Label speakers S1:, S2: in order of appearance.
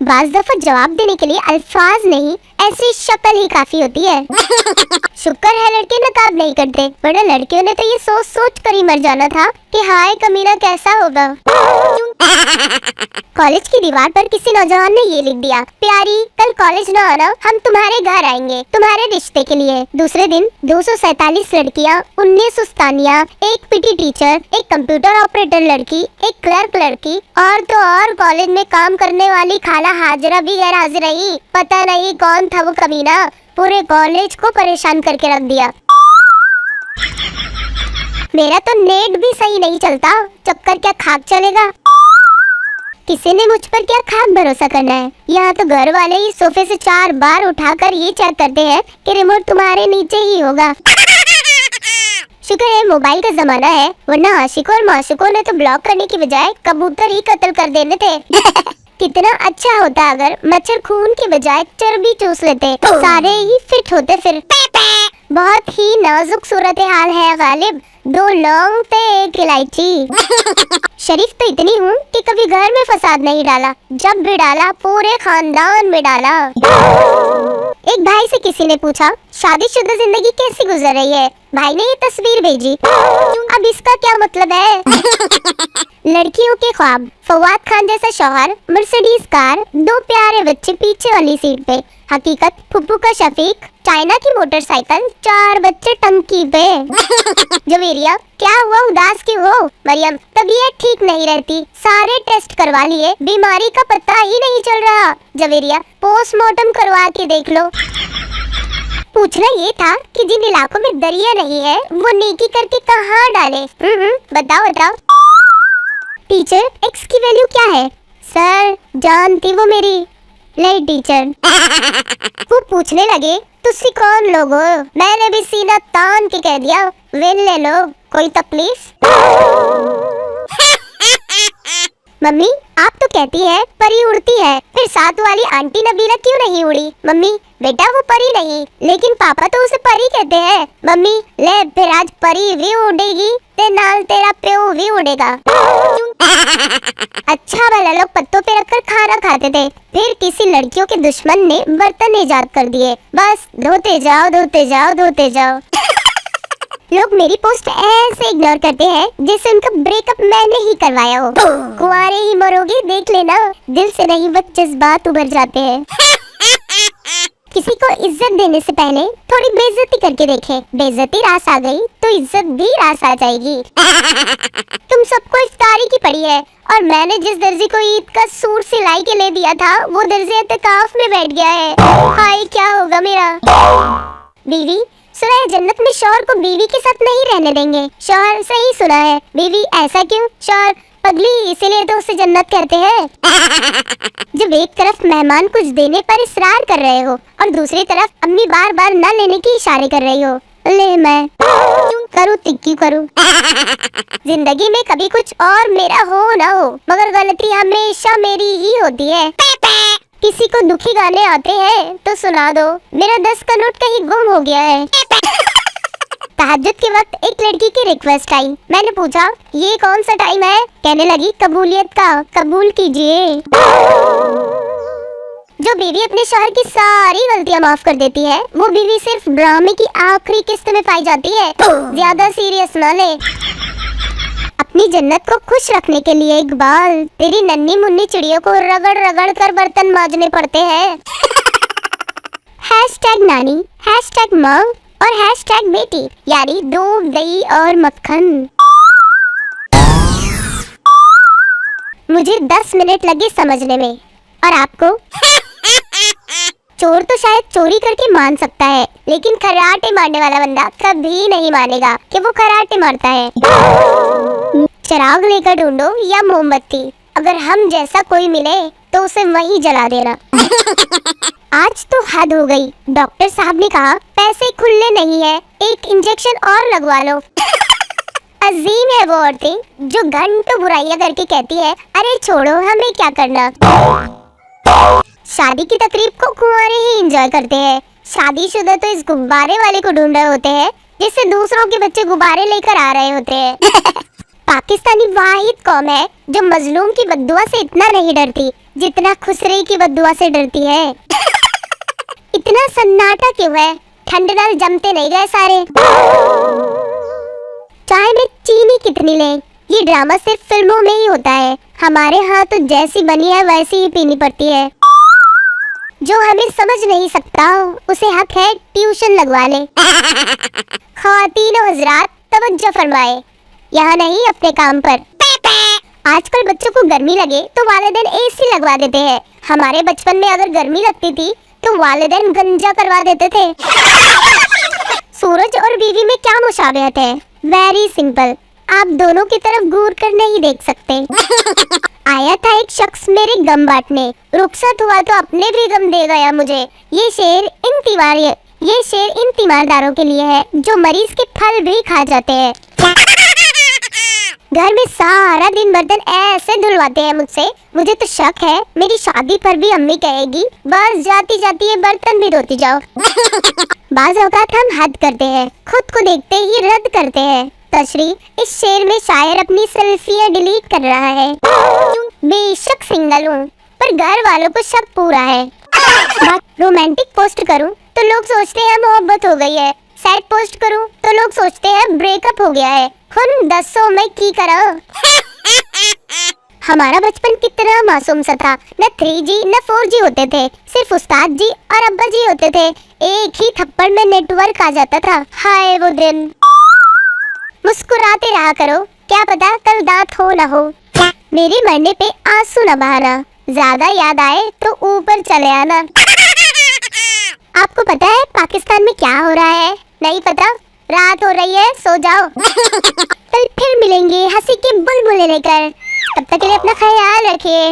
S1: बाज़ दफा जवाब देने के लिए अल्फाज नहीं, ऐसी शक्ल ही काफी होती है। शुक्र है लड़के नकाब नहीं करते, वरना लड़कियों ने तो ये सोच सोच कर ही मर जाना था कि हाय कमीना कैसा होगा। कॉलेज की दीवार पर किसी नौजवान ने ये लिख दिया, प्यारी कल कॉलेज न आना, हम तुम्हारे घर आएंगे तुम्हारे रिश्ते के लिए। दूसरे दिन 247 लड़कियां, 19 उस्तानियां, एक पीटी टीचर, एक कंप्यूटर ऑपरेटर लड़की, एक क्लर्क लड़की और तो और कॉलेज में काम करने वाली खाला हाजरा भी गैर हाजिर रही। पता नहीं कौन था वो कमीना, पूरे कॉलेज को परेशान करके रख दिया। मेरा तो नेट भी सही नहीं चलता, चक्कर क्या खाक चलेगा। किसी ने मुझ पर क्या खाक भरोसा करना है। यहाँ तो घर वाले ही सोफे से 4 बार उठाकर ये चेक करते हैं कि रिमोट तुम्हारे नीचे ही होगा। शुक्र है मोबाइल का जमाना है, वरना आशिकों और माशिकों ने तो ब्लॉक करने की बजाय कबूतर ही कत्ल कर देने थे। कितना अच्छा होता अगर मच्छर खून की बजाय चर्बी चूस लेते, सारे ही फिट होते फिर। बहुत ही नाजुक सूरत हाल है गालिब, 2 लौंग थे 1 इलायची। शरीफ तो इतनी हूँ कि कभी घर में फसाद नहीं डाला, जब भी डाला पूरे खानदान में डाला। एक भाई से किसी ने पूछा, शादीशुदा जिंदगी कैसी गुजर रही है? भाई ने ये तस्वीर भेजी। अब इसका क्या मतलब है? लड़कियों के ख्वाब, फवाद खान जैसा शौहर, मर्सिडीज कार, 2 प्यारे बच्चे पीछे वाली सीट पे। हकीकत फुप्पू का शफीक, चाइना की मोटरसाइकिल, 4 बच्चे टंकी पे। जवेरिया, क्या हुआ उदास क्यों हो? मरियम, तबीयत ठीक नहीं रहती, सारे टेस्ट करवा लिए, बीमारी का पता ही नहीं चल रहा। जवेरिया, पोस्टमार्टम करवा के देख लो। पूछना ये था कि जिन इलाकों में दरिया नहीं है वो नेकी करके कहाँ डाले? बताओ बताओ। टीचर, एक्स की वैल्यू क्या है? सर, जानती वो मेरी। नहीं टीचर। वो पूछने लगे, तुसी कौन लोग हो? मैंने भी सीना तान के कह दिया, वेले लोग, कोई तकलीफ? मम्मी, आप तो कहती है परी उड़ती है, फिर साथ वाली आंटी नबीला क्यों नहीं उड़ी? मम्मी, बेटा वो परी नहीं, लेकिन पापा तो उसे परी कहते हैं। मम्मी, ले फिर आज परी भी उड़ेगी, ते नाल तेरा प्यो भी उड़ेगा। अच्छा वाला लोग पत्तों पे रखकर खाना खाते थे, फिर किसी लड़कियों के दुश्मन ने बर्तन ईजाद कर दिए, बस धोते जाओ धोते जाओ धोते जाओ। लोग मेरी पोस्ट ऐसे इग्नोर करते हैं जैसे उनका ब्रेकअप मैंने ही करवाया हो। कुंवारे ही मरोगे देख लेना, दिल से नहीं बस जज्बात उभर जाते हैं। किसी को इज्जत देने से पहले थोड़ी बेइज्जती करके देखें, बेइज्जती रास आ गई तो इज्जत भी रास आ जाएगी। तुम सबको इफ्तारी की पड़ी है और मैंने जिस दर्जी को ईद का सूट सिलाई के ले दिया था वो दर्जी एतकाफ में बैठ गया है। हाय क्या होगा मेरा? बीवी, सुना है जन्नत में शौहर को बीवी के साथ नहीं रहने देंगे। शौहर, सही सुना है। बीवी, ऐसा क्यों? शौहर, पगली, इसीलिए तो उसे जन्नत कहते हैं। जब एक तरफ मेहमान कुछ देने पर इसरार कर रहे हो और दूसरी तरफ अम्मी बार बार न लेने की इशारे कर रही हो, ले मैं करूँ तिक्की करूँ। जिंदगी में कभी कुछ और मेरा हो ना हो, मगर गलती हमेशा मेरी ही होती है। किसी को दुखी गाने आते हैं तो सुना दो, मेरा 10 का नोट कहीं गुम हो गया है। तहज्जुद के वक्त एक लड़की की रिक्वेस्ट आई, मैंने पूछा ये कौन सा टाइम है? कहने लगी कबूलियत का, कबूल कीजिए। जो बीवी अपने शौहर की सारी गलतियां माफ कर देती है, वो बीवी सिर्फ ड्रामे की आखिरी किस्त में पाई जाती है। ज्यादा सीरियस ना ले। अपनी जन्नत को खुश रखने के लिए इकबाल, तेरी नन्ही मुन्नी चिड़ियों को रगड़ रगड़ कर बर्तन मांजने पड़ते हैं। #नानी, #माँ और #बेटी, यानी दूध दही और मक्खन। मुझे 10 मिनट लगे समझने में, और आपको? चोर तो शायद चोरी करके मान सकता है, लेकिन खर्राटे मारने वाला बंदा कभी नहीं मानेगा कि वो खर्राटे मारता है। चिराग लेकर ढूंढो या मोमबत्ती, अगर हम जैसा कोई मिले तो उसे वहीं जला देना। आज तो हद हो गई, डॉक्टर साहब ने कहा पैसे खुले नहीं है, एक इंजेक्शन और लगवा लो। अजीम है वो औरतें जो घंटों बुराइयां करके कहती है अरे छोड़ो हमें क्या करना। शादी की तकरीब को कुंवारे ही एंजॉय करते हैं, शादीशुदा तो इस गुब्बारे वाले को ढूंढ रहे होते हैं जिससे दूसरों के बच्चे गुब्बारे लेकर आ रहे होते हैं। पाकिस्तानी वाहिद कौम है जो मजलूम की बद्दुआ से इतना नहीं डरती जितना खुसरे की बद्दुआ से डरती है। इतना सन्नाटा क्यों है? ठंड नाल जमते नहीं गए सारे। चाय में चीनी कितनी लें? ये ड्रामा सिर्फ फिल्मों में ही होता है, हमारे यहाँ तो जैसी बनी है वैसी ही पीनी पड़ती है। जो हमें समझ नहीं सकता उसे हक है ट्यूशन लगवा ले। ख्वातीन और हजरात तवज्जो फरमाए, यहाँ नहीं अपने काम पर। आजकल बच्चों को गर्मी लगे तो वालिदैन एसी लगवा देते हैं। हमारे बचपन में अगर गर्मी लगती थी तो वालिदैन गंजा करवा देते थे। सूरज और बीवी में क्या मुशाबहत है? वेरी सिंपल, आप दोनों की तरफ घूर कर नहीं देख सकते। आया था एक शख्स मेरे गम बांटने, रुखसत हुआ तो अपने भी गम दे गया मुझे। ये शेर इन तीमारदारों के लिए है जो मरीज के फल भी खा जाते हैं। घर में सारा दिन बर्तन ऐसे धुलवाते हैं मुझसे, मुझे तो शक है मेरी शादी पर भी अम्मी कहेगी बस जाती जाती है बर्तन भी धोती जाओ। बाज़ औक़ात हम हद करते हैं, खुद को देखते ही रद्द करते हैं। तशरी, इस शेर में शायर अपनी सेल्फियां डिलीट कर रहा है। बेशक सिंगल हूँ पर घर वालों को शक पूरा है। रोमांटिक पोस्ट करूँ तो लोग सोचते हैं मोहब्बत हो गई है, सैड पोस्ट करूँ तो लोग सोचते हैं ब्रेकअप हो गया है। खुद दसो मैं की करा। हमारा बचपन कितना मासूम सा था, न 3G न 4G होते थे, सिर्फ उस्ताद जी और अब्बा जी होते थे। एक ही थप्पड़ में नेटवर्क आ जाता था। हाय वो दिन। मुस्कुराते रहा करो, क्या पता कल दांत हो न हो। मेरे मरने पे आंसू न बहाना, ज्यादा याद आए तो ऊपर चले आना। आपको पता है पाकिस्तान में क्या हो रहा है? नहीं पता? रात हो रही है, सो जाओ। कल फिर मिलेंगे हंसी के बुलबुले लेकर, तब तक के लिए अपना ख्याल रखिए।